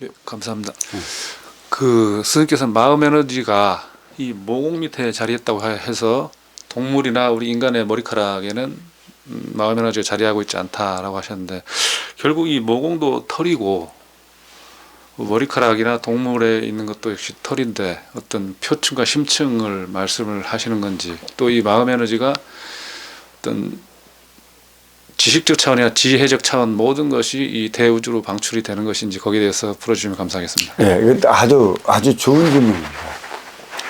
예, 감사합니다. 그 스님께서는 마음 에너지가 이 모공 밑에 자리했다고 해서 동물이나 우리 인간의 머리카락에는 마음 에너지가 자리하고 있지 않다라고 하셨는데, 결국 이 모공도 털이고 머리카락이나 동물에 있는 것도 역시 털인데 어떤 표층과 심층을 말씀을 하시는 건지, 또 이 마음 에너지가 어떤 지식적 차원이나 지혜적 차원 모든 것이 이 대우주로 방출이 되는 것인지, 거기에 대해서 풀어주시면 감사하겠습니다. 예, 이것도 아주 좋은 질문입니다.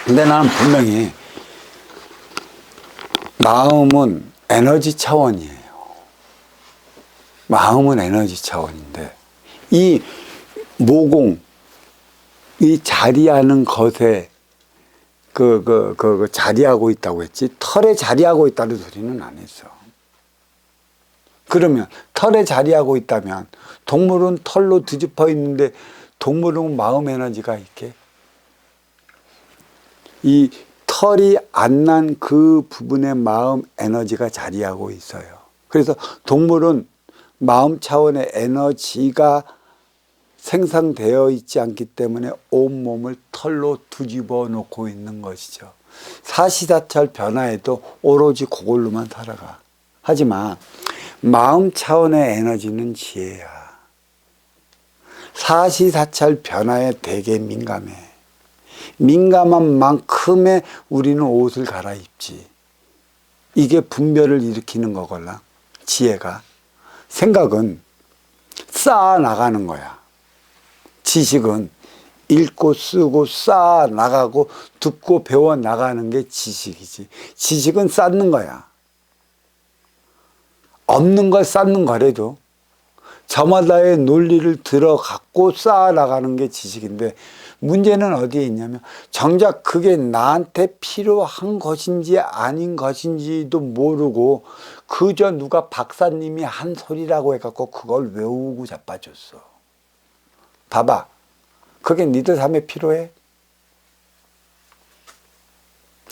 근데 나는 분명히 마음은 에너지 차원이에요. 마음은 에너지 차원인데, 이 모공, 이 자리하는 것에 자리하고 있다고 했지, 털에 자리하고 있다는 소리는 안 했어. 그러면 털에 자리하고 있다면 동물은 털로 뒤집어 있는데 동물은 마음 에너지가 있게? 이 털이 안 난 그 부분에 마음 에너지가 자리하고 있어요. 그래서 동물은 마음 차원의 에너지가 생성되어 있지 않기 때문에 온몸을 털로 뒤집어 놓고 있는 것이죠. 사시사철 변화에도 오로지 그걸로만 살아가. 하지만 마음 차원의 에너지는 지혜야. 사시사철 변화에 되게 민감해. 민감한 만큼의 우리는 옷을 갈아입지. 이게 분별을 일으키는 거걸라. 지혜가. 생각은 쌓아 나가는 거야. 지식은 읽고 쓰고 쌓아 나가고 듣고 배워 나가는 게 지식이지. 지식은 쌓는 거야. 없는 걸 쌓는 거래도 저마다의 논리를 들어갖고 쌓아 나가는 게 지식인데, 문제는 어디에 있냐면 정작 그게 나한테 필요한 것인지 아닌 것인지도 모르고 그저 누가 박사님이 한 소리라고 해갖고 그걸 외우고 자빠졌어. 봐봐. 그게 니들 삶에 필요해?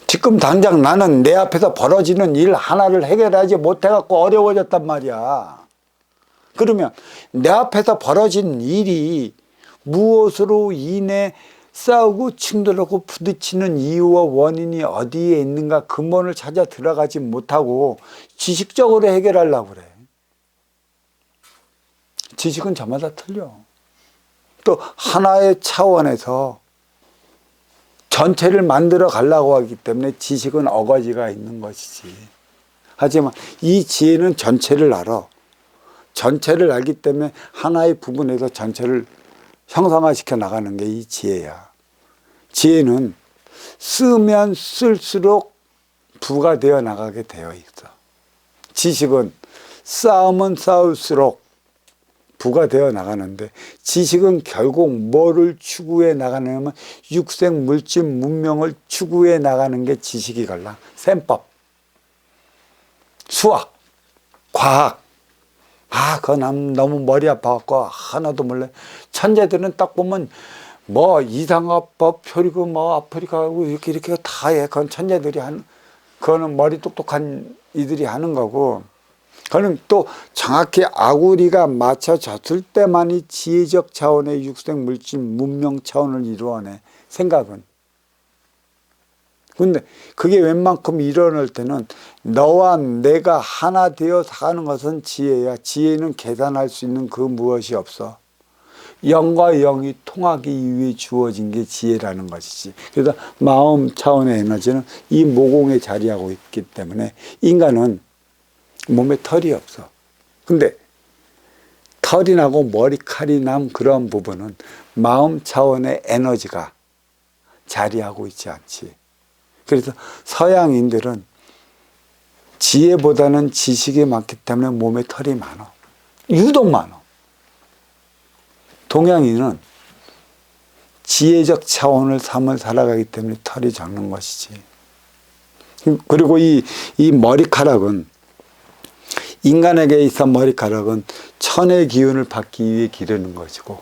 지금 당장 나는 내 앞에서 벌어지는 일 하나를 해결하지 못해갖고 어려워졌단 말이야. 그러면 내 앞에서 벌어진 일이 무엇으로 인해 싸우고 칭들하고 부딪히는 이유와 원인이 어디에 있는가 근본을 찾아 들어가지 못하고 지식적으로 해결하려고 그래. 지식은 저마다 틀려. 또 하나의 차원에서 전체를 만들어 가려고 하기 때문에 지식은 어거지가 있는 것이지. 하지만 이 지혜는 전체를 알아. 전체를 알기 때문에 하나의 부분에서 전체를 형상화시켜 나가는 게 이 지혜야. 지혜는 쓰면 쓸수록 부가되어 나가게 되어 있어. 지식은 쌓으면 쌓을수록 부가되어 나가는데, 지식은 결국 뭐를 추구해 나가냐면 육생 물질 문명을 추구해 나가는 게 지식이걸라. 셈법, 수학, 과학. 그거 너무 머리 아파갖고 하나도 몰라. 천재들은 딱 보면 뭐 이상화법 펴리고 뭐 아프리카고 이렇게 다 해. 그건 천재들이 그거는 머리 똑똑한 이들이 하는 거고, 그거는 또 정확히 아구리가 맞춰졌을 때만이 지혜적 차원의 육생 물질 문명 차원을 이루어내. 생각은. 근데 그게 웬만큼 일어날 때는 너와 내가 하나 되어 사는 것은 지혜야. 지혜는 계산할 수 있는 그 무엇이 없어. 영과 영이 통하기 위해 주어진 게 지혜라는 것이지. 그래서 마음 차원의 에너지는 이 모공에 자리하고 있기 때문에 인간은 몸에 털이 없어. 근데 털이 나고 머리칼이 난 그런 부분은 마음 차원의 에너지가 자리하고 있지 않지. 그래서 서양인들은 지혜보다는 지식이 많기 때문에 몸에 털이 많아. 유독 많아. 동양인은 지혜적 차원을 삶을 살아가기 때문에 털이 적는 것이지. 그리고 이 머리카락은, 인간에게 있어 머리카락은 천의 기운을 받기 위해 기르는 것이고,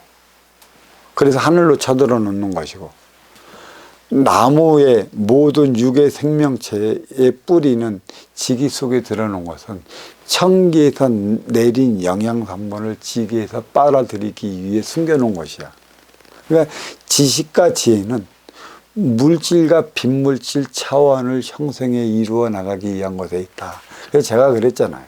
그래서 하늘로 쳐들어 놓는 것이고, 나무의 모든 육의 생명체의 뿌리는 지기 속에 들어놓은 것은 천기에서 내린 영양성분을 지기에서 빨아들이기 위해 숨겨놓은 것이야. 그러니까 지식과 지혜는 물질과 빈물질 차원을 형성해 이루어 나가기 위한 것에 있다. 그래서 제가 그랬잖아요.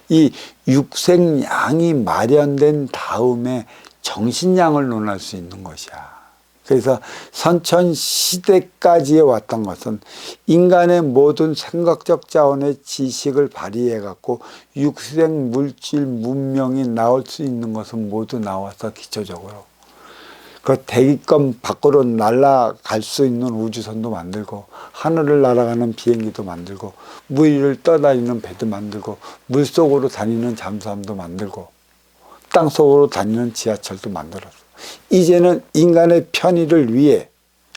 이 육생양이 마련된 다음에 정신양을 논할 수 있는 것이야. 그래서 선천시대까지에 왔던 것은 인간의 모든 생각적 자원의 지식을 발휘해 갖고 육생 물질 문명이 나올 수 있는 것은 모두 나와서 기초적으로 그 대기권 밖으로 날아갈 수 있는 우주선도 만들고 하늘을 날아가는 비행기도 만들고 물 위를 떠다니는 배도 만들고 물속으로 다니는 잠수함도 만들고 땅속으로 다니는 지하철도 만들었어. 이제는 인간의 편의를 위해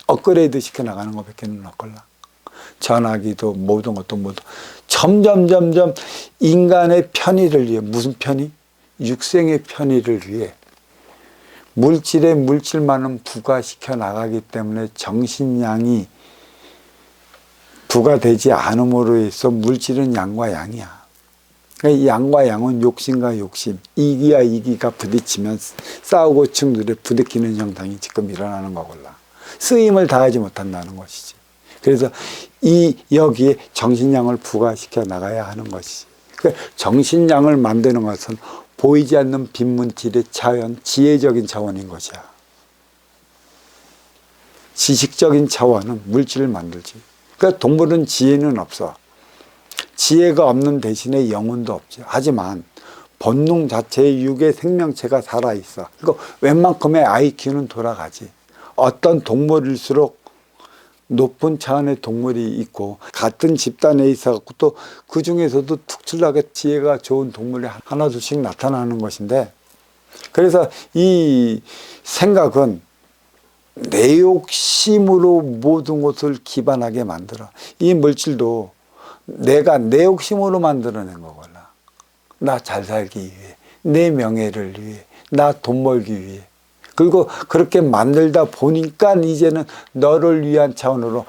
업그레이드 시켜나가는 것밖에 없걸라. 전화기도 모든 것도 모두 점점 인간의 편의를 위해, 무슨 편의? 육생의 편의를 위해 물질에 물질만은 부과시켜 나가기 때문에 정신양이 부과되지 않음으로 해서 물질은 양과 양이야. 그러니까 양과 양은 욕심과 욕심, 이기와 이기가 부딪히면 싸우고 충돌에 부딪히는 형상이 지금 일어나는 거걸라. 쓰임을 다하지 못한다는 것이지. 그래서 여기에 정신양을 부과시켜 나가야 하는 것이지. 그러니까 정신양을 만드는 것은 보이지 않는 빈문질의 차원, 지혜적인 차원인 것이야. 지식적인 차원은 물질을 만들지. 그러니까 동물은 지혜는 없어. 지혜가 없는 대신에 영혼도 없지. 하지만 본능 자체의 육의 생명체가 살아있어. 그리고 웬만큼의 IQ는 돌아가지. 어떤 동물일수록 높은 차원의 동물이 있고 같은 집단에 있어갖고 또 그 중에서도 특출나게 지혜가 좋은 동물이 하나 둘씩 나타나는 것인데, 그래서 이 생각은 내 욕심으로 모든 것을 기반하게 만들어. 이 물질도 내가 내 욕심으로 만들어낸 거구나. 나 잘 살기 위해, 내 명예를 위해, 나 돈 벌기 위해. 그리고 그렇게 만들다 보니까 이제는 너를 위한 차원으로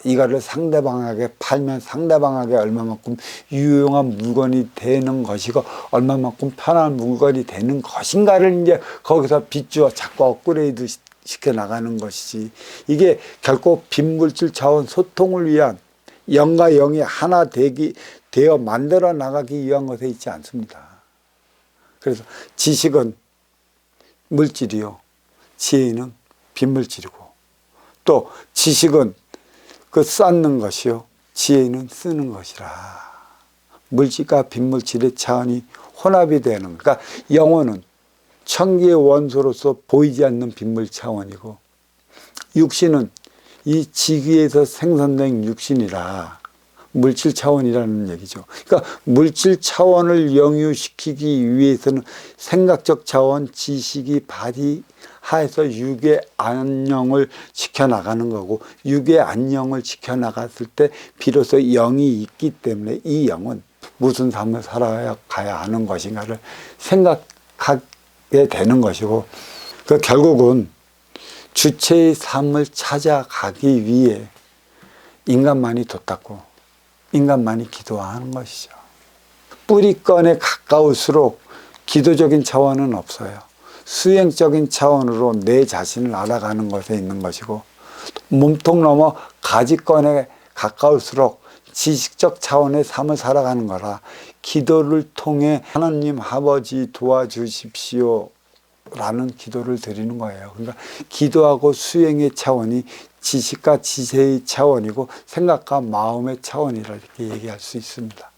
이거를 상대방에게 팔면 상대방에게 얼마만큼 유용한 물건이 되는 것이고 얼마만큼 편한 물건이 되는 것인가를 이제 거기서 빚주어 자꾸 업그레이드 시켜 나가는 것이지. 이게 결코 빈물질 차원 소통을 위한 영과 영이 하나 되어 만들어 나가기 위한 것에 있지 않습니다. 그래서 지식은 물질이요, 지혜는 빈물질이고, 또 지식은 그 쌓는 것이요, 지혜는 쓰는 것이라. 물질과 빈물질의 차원이 혼합이 되는, 그러니까 영혼은 천기의 원소로서 보이지 않는 빈물 차원이고, 육신은 이 지기에서 생산된 육신이라 물질 차원이라는 얘기죠. 그러니까 물질 차원을 영유시키기 위해서는 생각적 차원, 지식이 발휘하여서 육의 안녕을 지켜나가는 거고, 육의 안녕을 지켜나갔을 때 비로소 영이 있기 때문에 이 영은 무슨 삶을 살아가야 하는 것인가를 생각하게 되는 것이고, 그 결국은 주체의 삶을 찾아가기 위해 인간만이 도닦고 인간만이 기도하는 것이죠. 뿌리건에 가까울수록 기도적인 차원은 없어요. 수행적인 차원으로 내 자신을 알아가는 것에 있는 것이고, 몸통 넘어 가지건에 가까울수록 지식적 차원의 삶을 살아가는 거라, 기도를 통해 하나님 아버지 도와주십시오 라는 기도를 드리는 거예요. 그러니까 기도하고 수행의 차원이 지식과 지혜의 차원이고 생각과 마음의 차원이라 이렇게 얘기할 수 있습니다.